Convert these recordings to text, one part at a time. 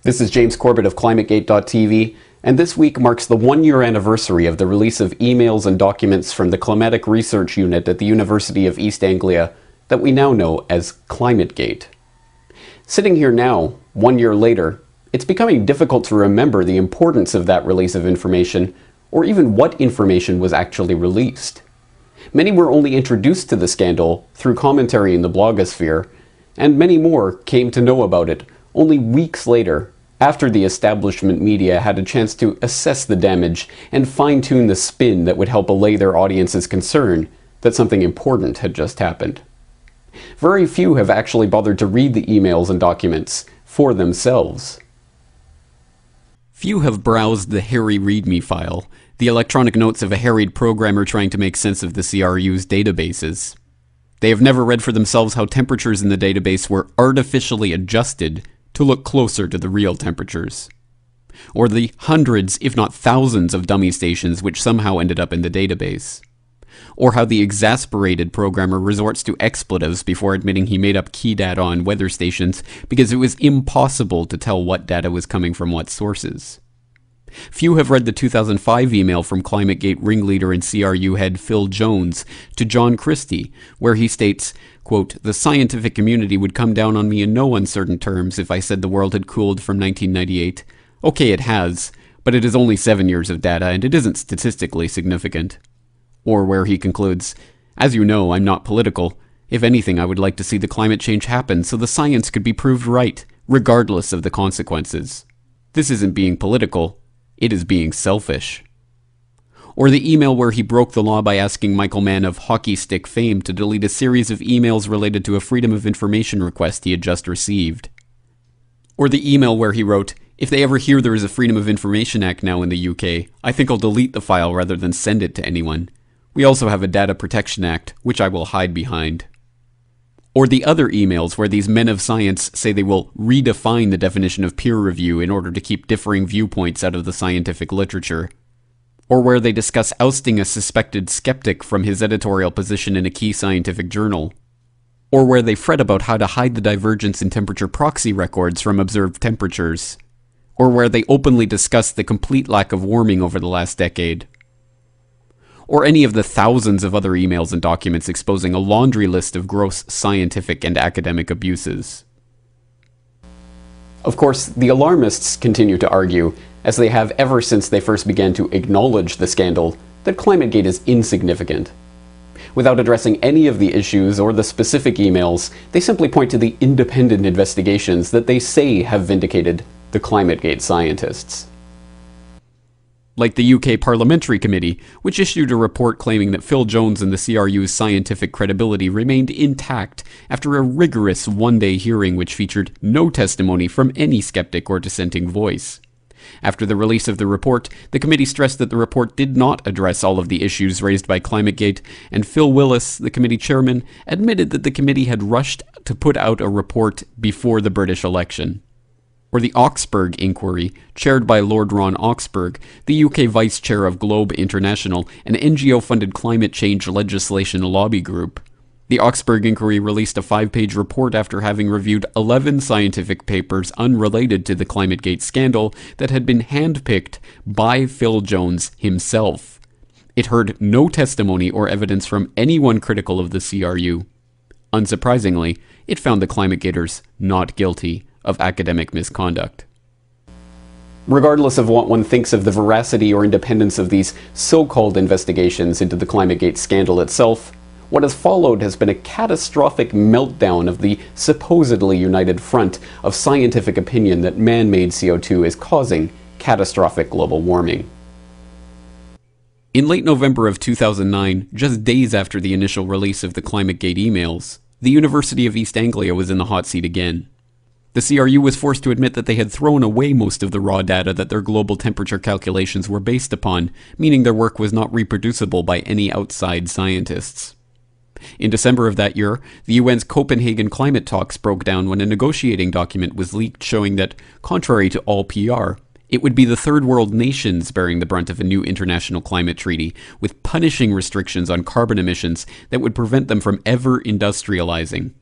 This is James Corbett of ClimaGate.tv, and this week marks the one-year anniversary of the release of emails and documents from the Climatic Research Unit at the University of East Anglia that we now know as ClimateGate. Sitting here now, 1 year later, it's becoming difficult to remember the importance of that release of information, or even what information was actually released. Many were only introduced to the scandal through commentary in the blogosphere, and many more came to know about it only weeks later, after the establishment media had a chance to assess the damage and fine-tune the spin that would help allay their audience's concern that something important had just happened. Very few have actually bothered to read the emails and documents for themselves. Few have browsed the hairy README file, the electronic notes of a harried programmer trying to make sense of the CRU's databases. They have never read for themselves how temperatures in the database were artificially adjusted to look closer to the real temperatures, or the hundreds, if not thousands, of dummy stations which somehow ended up in the database, or how the exasperated programmer resorts to expletives before admitting he made up key data on weather stations because it was impossible to tell what data was coming from what sources. Few have read the 2005 email from ClimateGate ringleader and CRU head Phil Jones to John Christie, where he states, quote, "The scientific community would come down on me in no uncertain terms if I said the world had cooled from 1998. Okay, it has, but it is only 7 years of data and it isn't statistically significant." Or where he concludes, "As you know, I'm not political. If anything, I would like to see the climate change happen so the science could be proved right, regardless of the consequences. This isn't being political. It is being selfish." Or the email where he broke the law by asking Michael Mann of hockey stick fame to delete a series of emails related to a Freedom of Information request he had just received. Or the email where he wrote, "If they ever hear there is a Freedom of Information Act now in the UK, I think I'll delete the file rather than send it to anyone. We also have a Data Protection Act, which I will hide behind." Or the other emails where these men of science say they will redefine the definition of peer review in order to keep differing viewpoints out of the scientific literature. Or where they discuss ousting a suspected skeptic from his editorial position in a key scientific journal. Or where they fret about how to hide the divergence in temperature proxy records from observed temperatures. Or where they openly discuss the complete lack of warming over the last decade. Or any of the thousands of other emails and documents exposing a laundry list of gross scientific and academic abuses. Of course, the alarmists continue to argue, as they have ever since they first began to acknowledge the scandal, that ClimateGate is insignificant. Without addressing any of the issues or the specific emails, they simply point to the independent investigations that they say have vindicated the ClimateGate scientists. Like the UK Parliamentary Committee, which issued a report claiming that Phil Jones and the CRU's scientific credibility remained intact after a rigorous one-day hearing which featured no testimony from any skeptic or dissenting voice. After the release of the report, the committee stressed that the report did not address all of the issues raised by ClimateGate, and Phil Willis, the committee chairman, admitted that the committee had rushed to put out a report before the British election. Or the Oxburgh Inquiry, chaired by Lord Ron Oxburgh, the UK Vice Chair of Globe International, an NGO-funded climate change legislation lobby group. The Oxburgh Inquiry released a 5-page report after having reviewed 11 scientific papers unrelated to the ClimateGate scandal that had been handpicked by Phil Jones himself. It heard no testimony or evidence from anyone critical of the CRU. Unsurprisingly, it found the ClimateGaters not guilty of academic misconduct. Regardless of what one thinks of the veracity or independence of these so-called investigations into the ClimateGate scandal itself, what has followed has been a catastrophic meltdown of the supposedly united front of scientific opinion that man-made CO2 is causing catastrophic global warming. In late November of 2009, just days after the initial release of the ClimateGate emails, the University of East Anglia was in the hot seat again. The CRU was forced to admit that they had thrown away most of the raw data that their global temperature calculations were based upon, meaning their work was not reproducible by any outside scientists. In December of that year, the UN's Copenhagen climate talks broke down when a negotiating document was leaked showing that, contrary to all PR, it would be the third world nations bearing the brunt of a new international climate treaty, with punishing restrictions on carbon emissions that would prevent them from ever industrializing.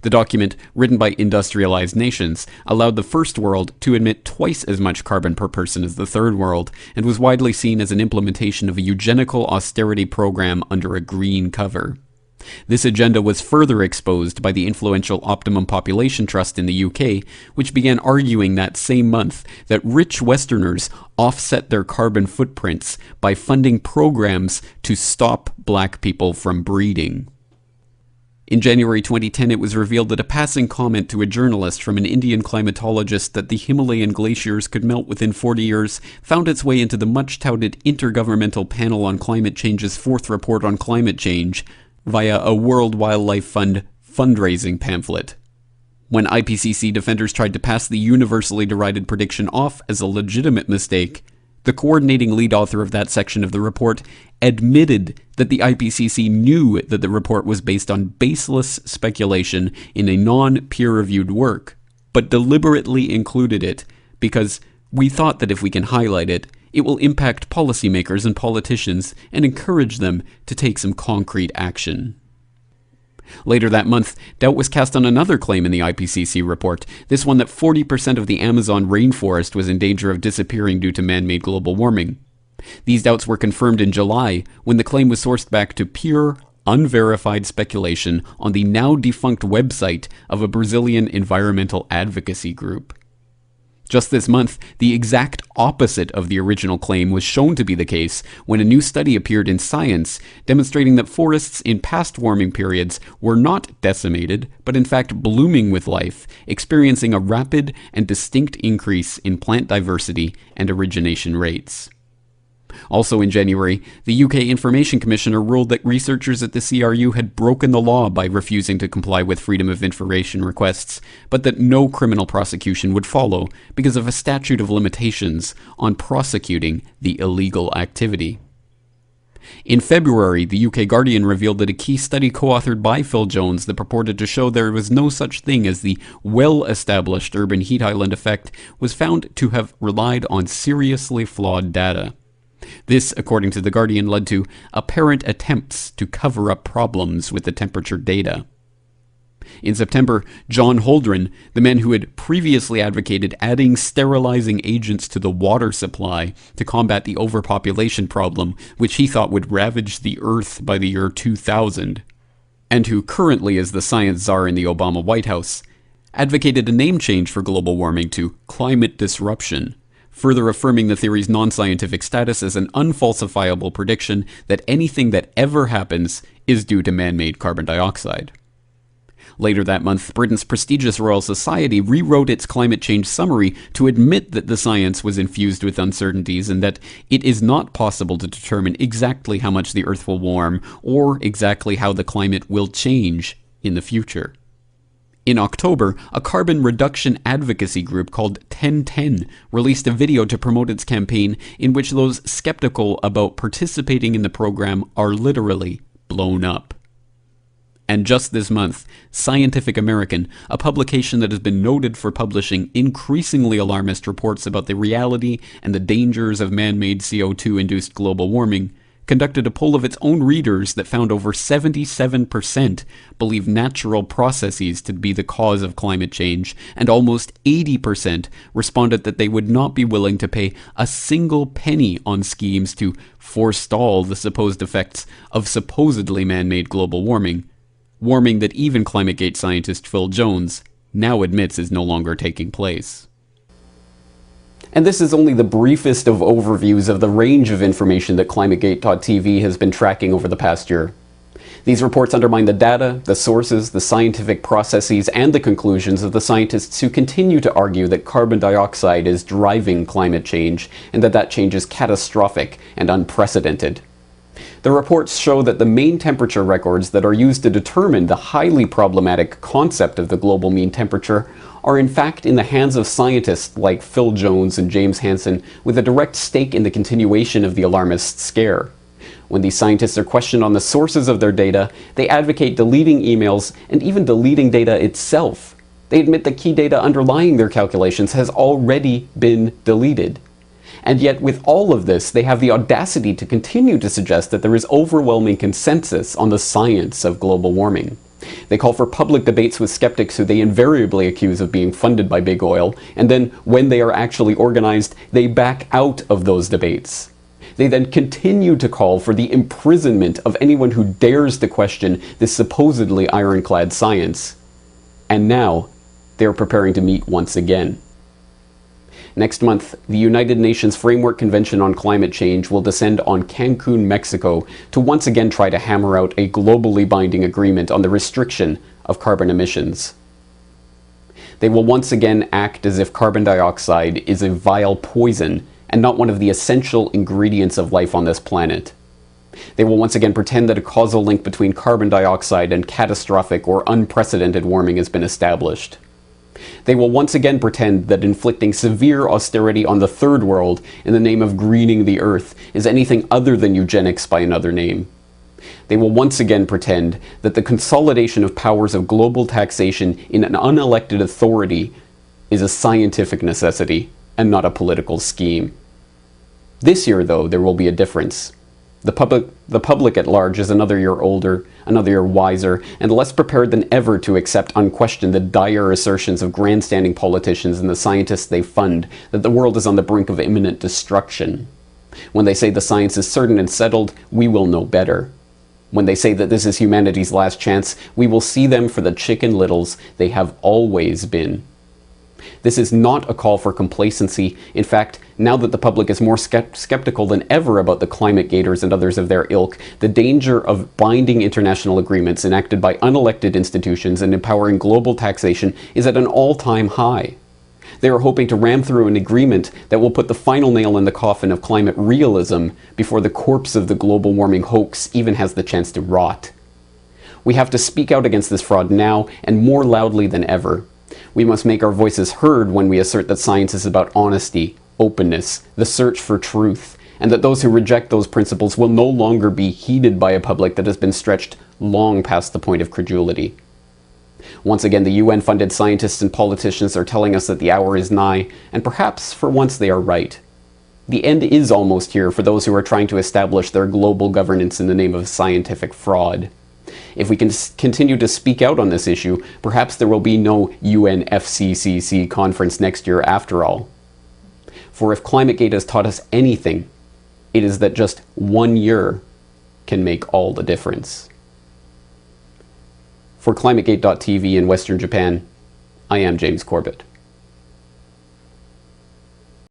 The document, written by industrialized nations, allowed the first world to emit twice as much carbon per person as the third world, and was widely seen as an implementation of a eugenical austerity program under a green cover. This agenda was further exposed by the influential Optimum Population Trust in the UK, which began arguing that same month that rich Westerners offset their carbon footprints by funding programs to stop black people from breeding. In January 2010, it was revealed that a passing comment to a journalist from an Indian climatologist that the Himalayan glaciers could melt within 40 years found its way into the much-touted Intergovernmental Panel on Climate Change's fourth report on climate change via a World Wildlife Fund fundraising pamphlet. When IPCC defenders tried to pass the universally derided prediction off as a legitimate mistake, the coordinating lead author of that section of the report admitted that the IPCC knew that the report was based on baseless speculation in a non-peer-reviewed work, but deliberately included it because we thought that if we can highlight it, it will impact policymakers and politicians and encourage them to take some concrete action. Later that month, doubt was cast on another claim in the IPCC report, this one that 40% of the Amazon rainforest was in danger of disappearing due to man-made global warming. These doubts were confirmed in July when the claim was sourced back to pure, unverified speculation on the now-defunct website of a Brazilian environmental advocacy group. Just this month, the exact opposite of the original claim was shown to be the case when a new study appeared in Science demonstrating that forests in past warming periods were not decimated, but in fact blooming with life, experiencing a rapid and distinct increase in plant diversity and origination rates. Also in January, the UK Information Commissioner ruled that researchers at the CRU had broken the law by refusing to comply with Freedom of Information requests, but that no criminal prosecution would follow because of a statute of limitations on prosecuting the illegal activity. In February, the UK Guardian revealed that a key study co-authored by Phil Jones that purported to show there was no such thing as the well-established urban heat island effect was found to have relied on seriously flawed data. This, according to The Guardian, led to apparent attempts to cover up problems with the temperature data. In September, John Holdren, the man who had previously advocated adding sterilizing agents to the water supply to combat the overpopulation problem, which he thought would ravage the Earth by the year 2000, and who currently is the science czar in the Obama White House, advocated a name change for global warming to climate disruption, further affirming the theory's non-scientific status as an unfalsifiable prediction that anything that ever happens is due to man-made carbon dioxide. Later that month, Britain's prestigious Royal Society rewrote its climate change summary to admit that the science was infused with uncertainties and that it is not possible to determine exactly how much the Earth will warm or exactly how the climate will change in the future. In October, a carbon reduction advocacy group called 1010 released a video to promote its campaign in which those skeptical about participating in the program are literally blown up. And just this month, Scientific American, a publication that has been noted for publishing increasingly alarmist reports about the reality and the dangers of man-made CO2-induced global warming, conducted a poll of its own readers that found over 77% believe natural processes to be the cause of climate change, and almost 80% responded that they would not be willing to pay a single penny on schemes to forestall the supposed effects of supposedly man-made global warming that even ClimaGate scientist Phil Jones now admits is no longer taking place. And this is only the briefest of overviews of the range of information that ClimaGate.tv has been tracking over the past year. These reports undermine the data, the sources, the scientific processes, and the conclusions of the scientists who continue to argue that carbon dioxide is driving climate change and that change is catastrophic and unprecedented. The reports show that the main temperature records that are used to determine the highly problematic concept of the global mean temperature are in fact in the hands of scientists like Phil Jones and James Hansen with a direct stake in the continuation of the alarmist scare. When these scientists are questioned on the sources of their data, they advocate deleting emails and even deleting data itself. They admit that key data underlying their calculations has already been deleted. And yet, with all of this, they have the audacity to continue to suggest that there is overwhelming consensus on the science of global warming. They call for public debates with skeptics who they invariably accuse of being funded by big oil, and then, when they are actually organized, they back out of those debates. They then continue to call for the imprisonment of anyone who dares to question this supposedly ironclad science. And now, they are preparing to meet once again. Next month, the United Nations Framework Convention on Climate Change will descend on Cancun, Mexico, to once again try to hammer out a globally binding agreement on the restriction of carbon emissions. They will once again act as if carbon dioxide is a vile poison and not one of the essential ingredients of life on this planet. They will once again pretend that a causal link between carbon dioxide and catastrophic or unprecedented warming has been established. They will once again pretend that inflicting severe austerity on the third world in the name of greening the earth is anything other than eugenics by another name. They will once again pretend that the consolidation of powers of global taxation in an unelected authority is a scientific necessity and not a political scheme. This year, though, there will be a difference. The public at large is another year older, another year wiser, and less prepared than ever to accept unquestioned the dire assertions of grandstanding politicians and the scientists they fund that the world is on the brink of imminent destruction. When they say the science is certain and settled, we will know better. When they say that this is humanity's last chance, we will see them for the chicken littles they have always been. This is not a call for complacency. In fact, now that the public is more skeptical than ever about the climate gators and others of their ilk, the danger of binding international agreements enacted by unelected institutions and empowering global taxation is at an all-time high. They are hoping to ram through an agreement that will put the final nail in the coffin of climate realism before the corpse of the global warming hoax even has the chance to rot. We have to speak out against this fraud now and more loudly than ever. We must make our voices heard when we assert that science is about honesty, openness, the search for truth, and that those who reject those principles will no longer be heeded by a public that has been stretched long past the point of credulity. Once again, the UN-funded scientists and politicians are telling us that the hour is nigh, and perhaps for once they are right. The end is almost here for those who are trying to establish their global governance in the name of scientific fraud. If we can continue to speak out on this issue, perhaps there will be no UNFCCC conference next year after all. For if ClimaGate has taught us anything, it is that just 1 year can make all the difference. For ClimaGate.tv in Western Japan, I am James Corbett.